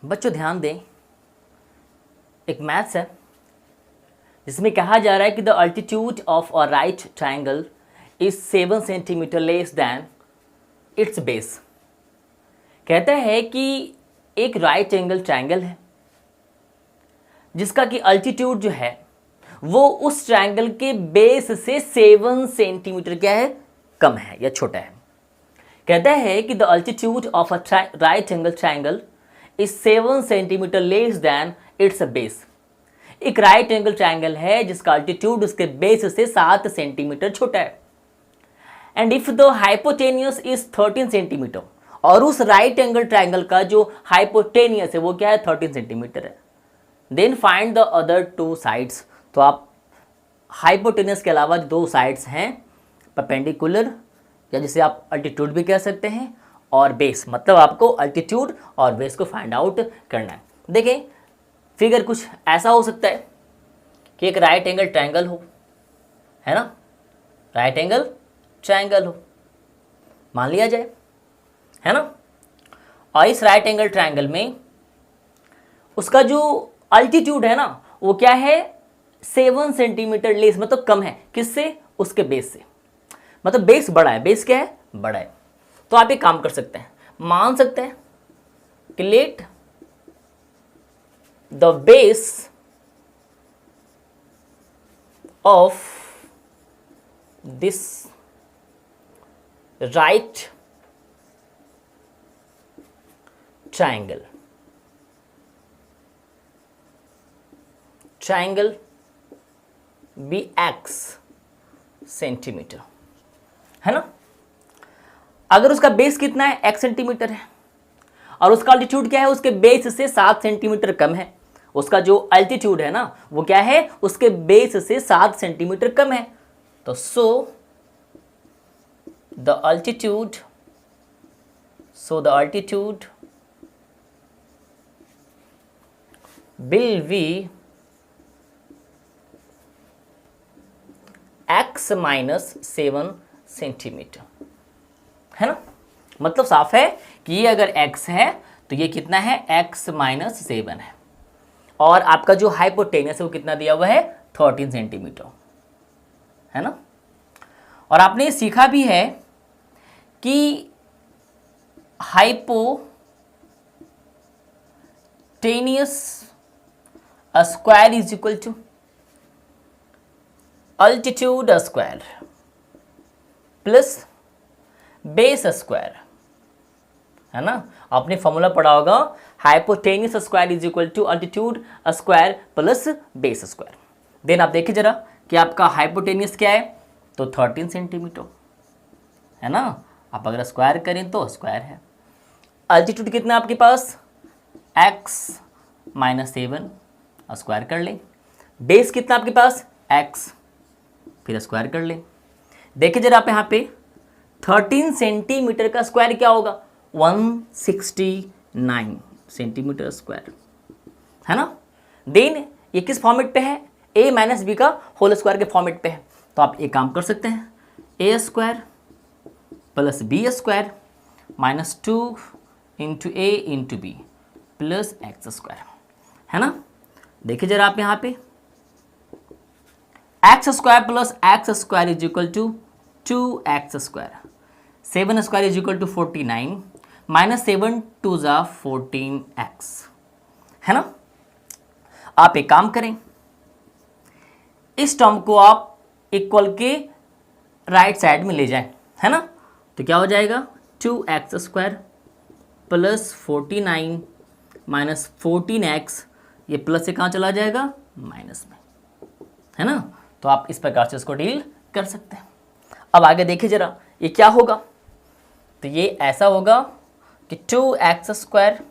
बच्चों ध्यान दें, एक मैथ्स है जिसमें कहा जा रहा है कि the altitude of a right triangle is 7 centimetre less than it's base. कहता है कि एक राइट एंगल ट्रायंगल है जिसका कि अल्टीट्यूड जो है वो उस ट्रायंगल के बेस से 7 सेंटीमीटर क्या है, कम है या छोटा है। कहता है कि the altitude of a right angle triangle is 7 centimetre less than it's base. एक राइट एंगल ट्रायंगल है जिसका अल्टीट्यूड उसके बेस से 7 सेंटीमीटर छोटा है। And if the hypotenuse is 13 centimetre, और उस राइट एंगल ट्रायंगल का जो हाइपोटेनियस है वो क्या है, 13 सेंटीमीटर है। Then find the other 2 sides. तो आप हाइपोटेनियस के अलावा 2 साइड्स हैं, परपेंडिकुलर या जिसे आप अल्टीट्यूड भी कह सकते हैं, और बेस, मतलब आपको अल्टीट्यूड और बेस को फाइंड आउट करना है। देखें, फिगर कुछ ऐसा हो सकता है कि एक राइट एंगल ट्रायंगल हो, है ना, राइट एंगल ट्रायंगल हो, मान लिया जाए, है ना। और इस राइट एंगल ट्रायंगल में उसका जो अल्टीट्यूड है ना वो क्या है, 7 सेंटीमीटर लेस, मतलब कम है, किससे, उसके बेस से, मतलब बेस बड़ा है, बेस क्या है, बड़ा है। तो आप एक काम कर सकते हैं, मान सकते हैं कि let the base of this right triangle be x centimetre, है ना। अगर उसका बेस कितना है, x सेंटीमीटर है, और उसका अल्टीट्यूड क्या है, उसके बेस से 7 सेंटीमीटर कम है। उसका जो अल्टीट्यूड है ना वो क्या है, उसके बेस से 7 सेंटीमीटर कम है। तो so the altitude will be x minus 7 centimetre, है ना। मतलब साफ है कि ये अगर x है तो ये कितना है, x माइनस 7 है, और आपका जो हाइपोटेनियस है वो कितना दिया हुआ है, 13 सेंटीमीटर, है ना। और आपने सीखा भी है कि hypotenuse square is equal to altitude square plus base square, है ना। आपने फॉर्मूला पढ़ा होगा, hypotenuse square is equal to altitude square plus base square. Then आप देखिए जरा कि आपका हाइपोटेनियस क्या है, तो 13 सेंटीमीटर, है ना। आप अगर स्क्वायर करें तो स्क्वायर है। अल्टीट्यूड कितना आपके पास, x माइनस 7, स्क्वायर कर लें। बेस कितना आपके पास, x, फिर स्क्वायर कर लें। देखिए जरा आप यहाँ पे 13 सेंटीमीटर का स्क्वायर क्या होगा, 169 सेंटीमीटर स्क्वायर, है ना। देन ये किस फॉर्मेट पे है, a माइनस बी का होल स्क्वायर के फॉर्मेट पे है। तो आप एक काम कर सकते हैं, a square plus B square minus 2 into A into B plus X square, है ना। देखिए जरा आप यहाँ पे X square plus X square is equal to 2x square, 7 square is equal to 49 minus 7 2 ज़ा 14x, है ना। आप एक काम करें, इस टर्म को आप इक्वल के राइट साइड में ले जाएं, है ना। तो क्या हो जाएगा, 2x square plus 49 minus 14x, ये प्लस से कहाँ चला जाएगा, माइनस में, है ना। तो आप इस प्रकार से इसको डील कर सकते हैं। अब आगे देखिए जरा ये क्या होगा, तो ये ऐसा होगा कि 2x स्क्वायर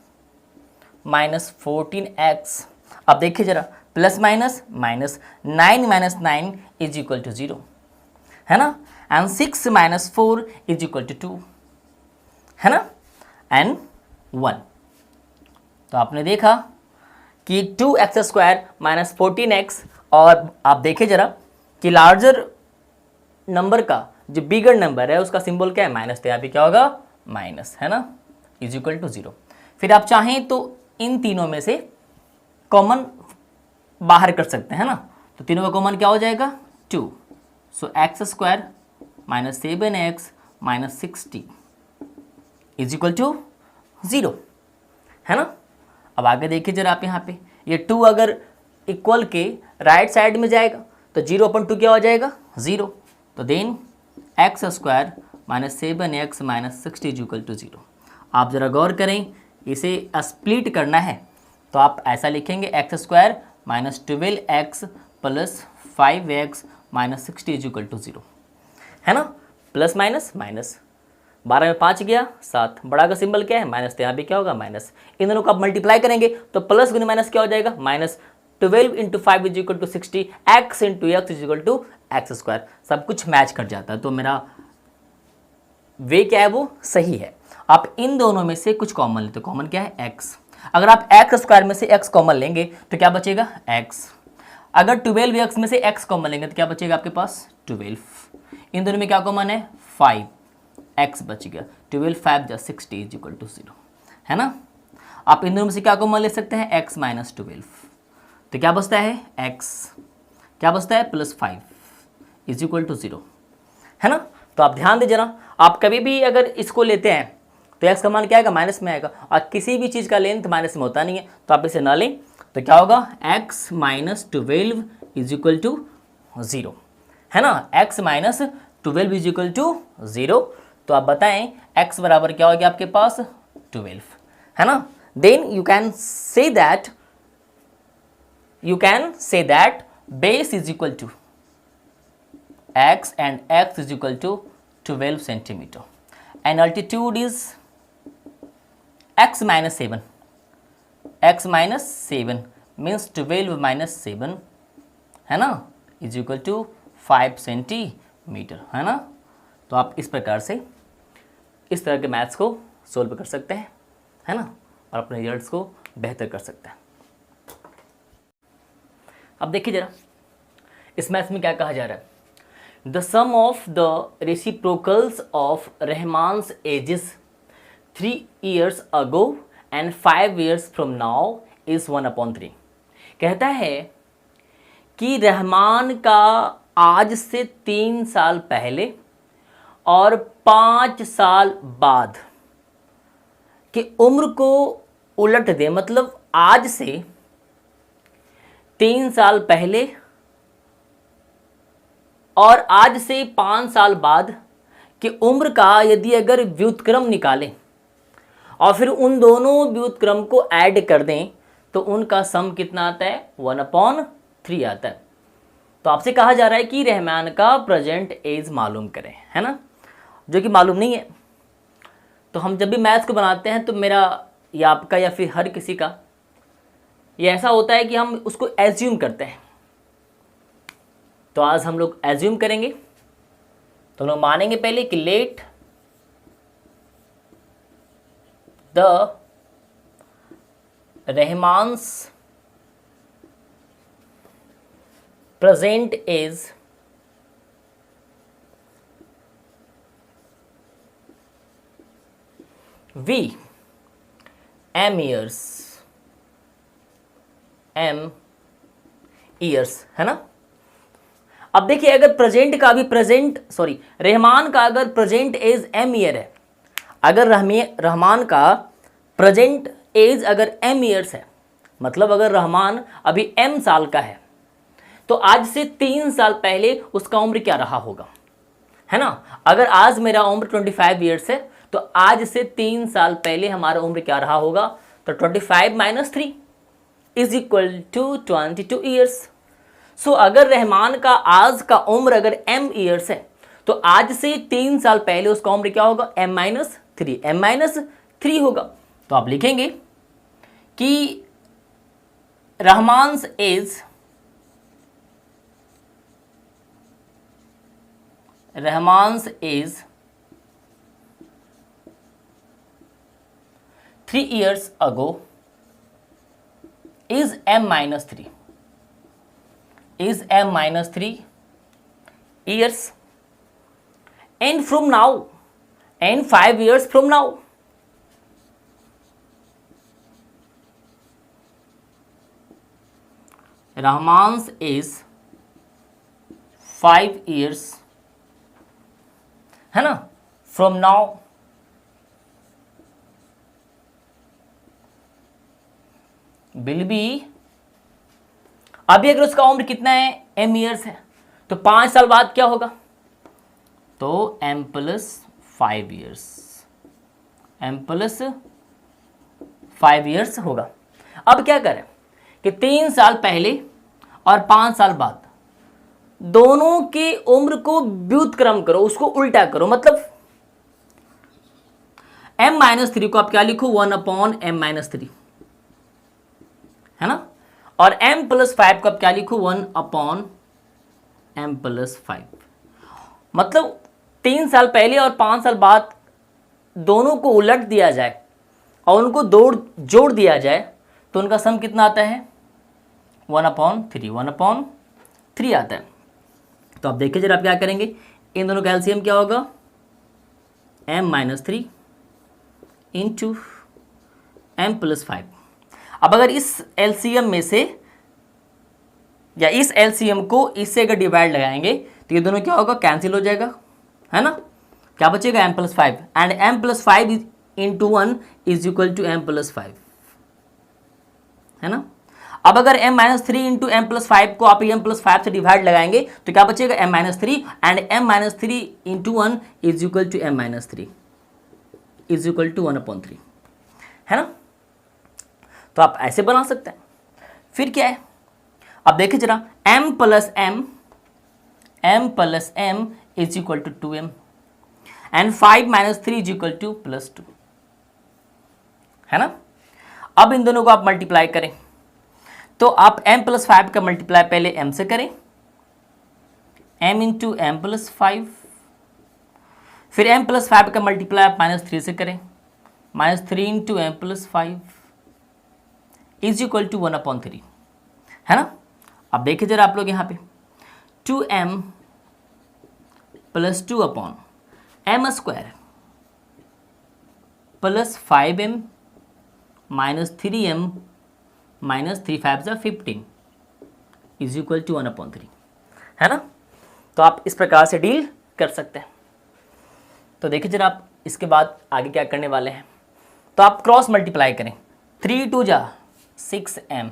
माइनस 14x, अब देखिए जरा plus minus minus, 9 minus 9 is equal to 0, है ना। And 6 minus 4 is equal to 2, है ना, एंड 1। तो आपने देखा कि 2x स्क्वायर माइनस 14x, और आप देखिए जरा कि लार्जर नंबर का जो बिगर नंबर है उसका सिंबल क्या है, माइनस, तो यहाँ पे क्या होगा, माइनस, है ना, इज इक्वल टू 0। फिर आप चाहें तो इन तीनों में से कॉमन बाहर कर सकते हैं ना, तो तीनों का कॉमन क्या हो जाएगा 2, so x square minus 7x minus 60 is equal to 0, है ना। अब आगे देखिए जरा आप यहाँ पे, ये 2 अगर इक्वल के राइट साइड में जाएगा तो 0/2 क्या हो जाएगा 0, तो then X square minus 7x minus 60 is equal to 0। आप ज़रा गौर करें, इसे स्प्लिट करना है तो आप ऐसा लिखेंगे X square minus 12x plus 5x minus 60 is equal to 0, है ना। प्लस माइनस माइनस, 12 में 5 गया 7, बड़ा का सिंबल क्या है माइनस, तो यहाँ भी क्या होगा माइनस। इन दोनों को आप मल्टीप्लाई करेंगे तो प्लस गुने माइनस क्या हो जाएगा minus 12 into 5 is equal to 60, X into X is equal to X square, सब कुछ मैच कर जाता है। तो मेरा वे क्या है वो सही है। आप इन दोनों में से कुछ कॉमन लेते, कॉमन क्या है एक्स। अगर आप एक्स स्क्वायर में से एक्स कॉमन लेंगे तो क्या बचेगा एक्स। अगर 12x में से x कॉमन लेंगे तो क्या बचेगा आपके पास 12। इन दोनों में क्या कॉमन है 5x बच गया, 12 5 जा 60 इज इक्वल टू 0, है ना। आप इन दोनों में से क्या कॉमन ले सकते हैं x माइनस 12, तो क्या बचता है x, क्या बचता है प्लस 5 इज इक्वल टू 0, है ना। तो आप ध्यान दें जरा, आप कभी भी अगर इसको लेते हैं तो x का मान क्या आएगा माइनस में आएगा, और किसी भी चीज़ का लेंथ माइनस में होता नहीं है, तो आप इसे ना लें तो क्या होगा x minus 12 is equal to 0, है ना। x minus 12 is equal to 0, तो आप बताएं x बराबर क्या हो गया आपके पास 12, है ना। Then you can say that base is equal to x and x is equal to 12 centimeter and altitude is x minus 7, x minus 7 means 12 minus 7, है ना, is equal to 5 सेंटीमीटर, है ना। तो आप इस प्रकार से इस तरह के मैथ्स को सोल्व कर सकते हैं, है ना, और अपने रिजल्ट्स को बेहतर कर सकते हैं। अब देखिए जरा इस मैथ्स में क्या कहा जा रहा है, The sum of the reciprocals of Rahman's ages 3 years ago and 5 years from now is 1/3। कहता है कि रहमान का आज से 3 साल पहले और 5 साल बाद की उम्र को उलट दे, मतलब आज से 3 साल पहले और आज से 5 साल बाद की उम्र का यदि अगर व्युत्क्रम निकालें और फिर उन दोनों व्युत्क्रम को ऐड कर दें तो उनका सम कितना आता है 1/3 आता है। तो आपसे कहा जा रहा है कि रहमान का प्रेजेंट एज मालूम करें, है ना, जो कि मालूम नहीं है। तो हम जब भी मैथ्स को बनाते हैं तो मेरा या आपका या फिर हर किसी का ये ऐसा होता है कि हम उसको एज्यूम करते हैं। तो आज हम लोग एज्यूम करेंगे, तो हम लोग मानेंगे पहले कि let the Rahman's present age V M years, है ना। अब देखिए अगर रहमान का अगर प्रेजेंट एज m ईयर है, अगर रहमान का प्रेजेंट एज अगर m ईयर्स है, मतलब अगर रहमान अभी m साल का है, तो आज से 3 साल पहले उसका उम्र क्या रहा होगा, है ना। अगर आज मेरा उम्र 25 ईयर्स है तो आज से 3 साल पहले हमारा उम्र क्या रहा होगा, तो 25 minus 3 is equal to 22 years. So अगर रहमान का आज का उम्र अगर m ईयर्स है तो आज से 3 साल पहले उसका उम्र क्या होगा m-3 होगा। तो आप लिखेंगे कि रहमान्स as 3 years ago is m-3 years, and from now and 5 years from now Rahman's is 5 years, है ना, फ्रॉम नाउ विल बी, अभी अगर उसका उम्र कितना है, m ईयर्स है, तो 5 साल बाद क्या होगा, तो m plus 5 years, m plus 5 years होगा। अब क्या करें कि 3 साल पहले और 5 साल बाद दोनों की उम्र को व्युत्क्रम करो, उसको उल्टा करो, मतलब m-3 को आप क्या लिखो, 1/m-3, है ना, और m प्लस 5 को आप क्या लिखो, 1/m प्लस 5। मतलब 3 साल पहले और 5 साल बाद दोनों को उलट दिया जाए और उनको जोड़ दिया जाए तो उनका सम कितना आता है, 1/3 आता है। तो आप देखिए जरा आप क्या करेंगे, इन दोनों का एलसीएम क्या होगा, m-3 इंटू m प्लस 5। अब अगर इस एलसीएम में से या इस एलसीएम को इससे अगर डिवाइड लगाएंगे तो ये दोनों क्या होगा, कैंसिल हो जाएगा, है ना, क्या बचेगा, m plus 5, and m plus 5 into 1 is equal to m plus 5, है ना। अब अगर m-3 इंटू m प्लस 5 को आप m प्लस 5 से डिवाइड लगाएंगे तो क्या बचेगा, m-3, and m-3 into 1 is equal to m-3 is equal to 1/3, है ना। तो आप ऐसे बना सकते हैं। फिर क्या है, अब देखिए जरा, m plus m is equal to 2m and 5-3 is equal to +2, है ना। अब इन दोनों को आप मल्टीप्लाई करें तो आप m प्लस 5 का मल्टीप्लाई पहले m से करें, m इंटू m प्लस 5, फिर m प्लस 5 का मल्टीप्लाई आप -3 से करें, -3 into m plus 5 is equal to 1/3, है ना। अब देखिए जरा आप लोग यहाँ पे 2m plus 2/m² plus 5m minus 3m minus 3×5 = 15 is equal to 1/3, है ना। तो आप इस प्रकार से डील कर सकते हैं। तो देखिए जरा आप इसके बाद आगे क्या करने वाले हैं, तो आप क्रॉस मल्टीप्लाई करें, 3 2 जा 6m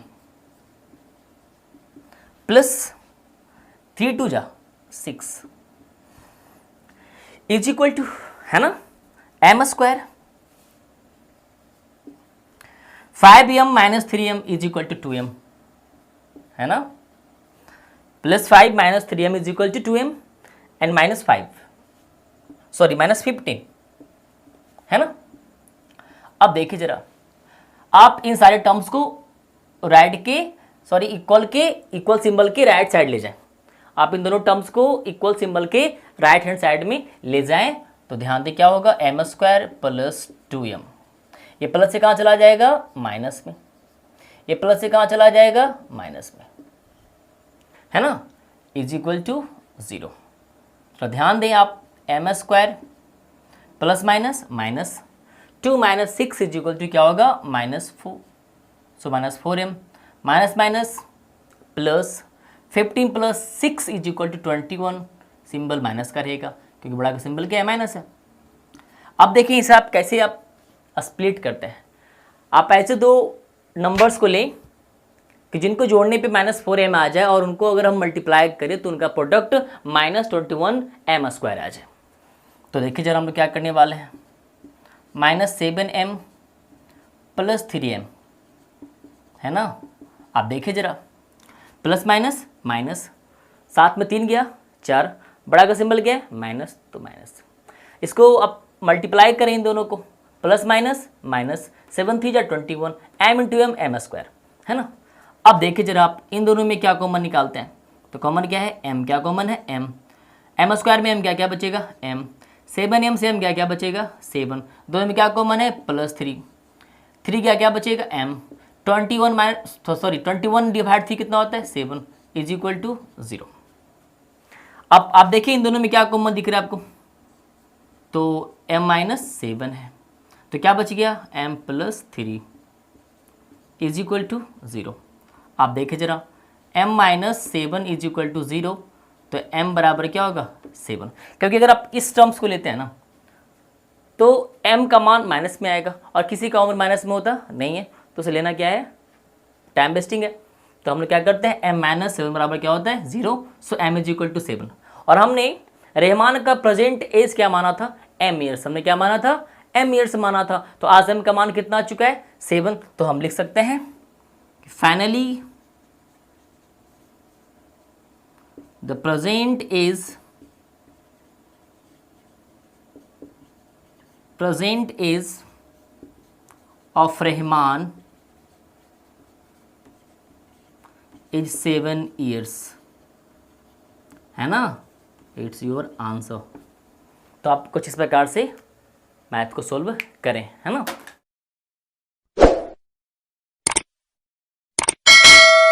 प्लस 3 2 जा 6 इज इक्वल टू, है ना, m², 5m minus 3m is equal to 2m, है ना, plus 5 minus 3m is equal to 2m and minus 15, है ना। अब देखिए जरा, आप इन सारे टर्म्स को इक्वल सिंबल के राइट साइड ले जाएं। आप इन दोनों टर्म्स को इक्वल सिंबल के राइट हैंड साइड में ले जाएं तो ध्यान दें क्या होगा, m² प्लस 2m, ये प्लस से कहाँ चला जाएगा, माइनस में, ये प्लस से कहाँ चला जाएगा, माइनस में, है ना, इज इक्वल टू 0। तो ध्यान दें आप, m² plus minus 2 minus 6 is equal to क्या होगा, -4, so -4m minus plus 15 plus 6 is equal to 21, symbol minus का रहेगा क्योंकि बड़ा का सिंबल क्या है, माइनस है। अब देखिए इसे आप कैसे आप स्प्लिट करते हैं। आप ऐसे दो नंबर्स को लें कि जिनको जोड़ने पे -4m आ जाए और उनको अगर हम मल्टीप्लाई करें तो उनका प्रोडक्ट -21m² आ जाए। तो देखिए जरा हम लोग क्या करने वाले हैं, -7m प्लस 3m, है ना। आप देखिए जरा, प्लस माइनस, साथ में 3 गया 4, बड़ा का सिंबल क्या है, माइनस, तो माइनस, इसको आप मल्टीप्लाई करें इन दोनों को, प्लस माइनस 7 3 जा 21, m इंटू m m², है ना। अब देखिए जरा आप इन दोनों में क्या कॉमन निकालते हैं, तो कॉमन क्या है, m, क्या कॉमन है, m² में m क्या बचेगा, m, 7m से m क्या बचेगा, 7, दोनों में क्या कॉमन है, +3 क्या बचेगा, m, 21 डिवाइड 3 कितना होता है, 7 इज इक्वल टू 0। अब आप देखिए इन दोनों में क्या कॉमन दिख रहा है आपको, तो m-7 है, तो क्या बच गया, m+3 इज इक्वल टू 0। आप देखिए जरा, m minus 7 is equal to 0, तो m बराबर क्या होगा 7, क्योंकि अगर आप इस टर्म्स को लेते हैं ना तो m का मान माइनस में आएगा और किसी का उम्र माइनस में होता नहीं है, तो उसे लेना क्या है, टाइम वेस्टिंग है। तो हम लोग क्या करते हैं, m माइनस 7 बराबर क्या होता है 0, सो m इज इक्वल टू 7। और हमने रहमान का प्रेजेंट एज क्या माना था, m ईयर्स, हमने क्या माना था, m ईयर्स माना था। तो आज m का मान कितना आ चुका है 7, तो हम लिख सकते हैं finally the present age of Rahman is 7 years, है ना, इट्स योर आंसर। तो आप कुछ इस प्रकार से मैथ को सोल्व करें, है ना।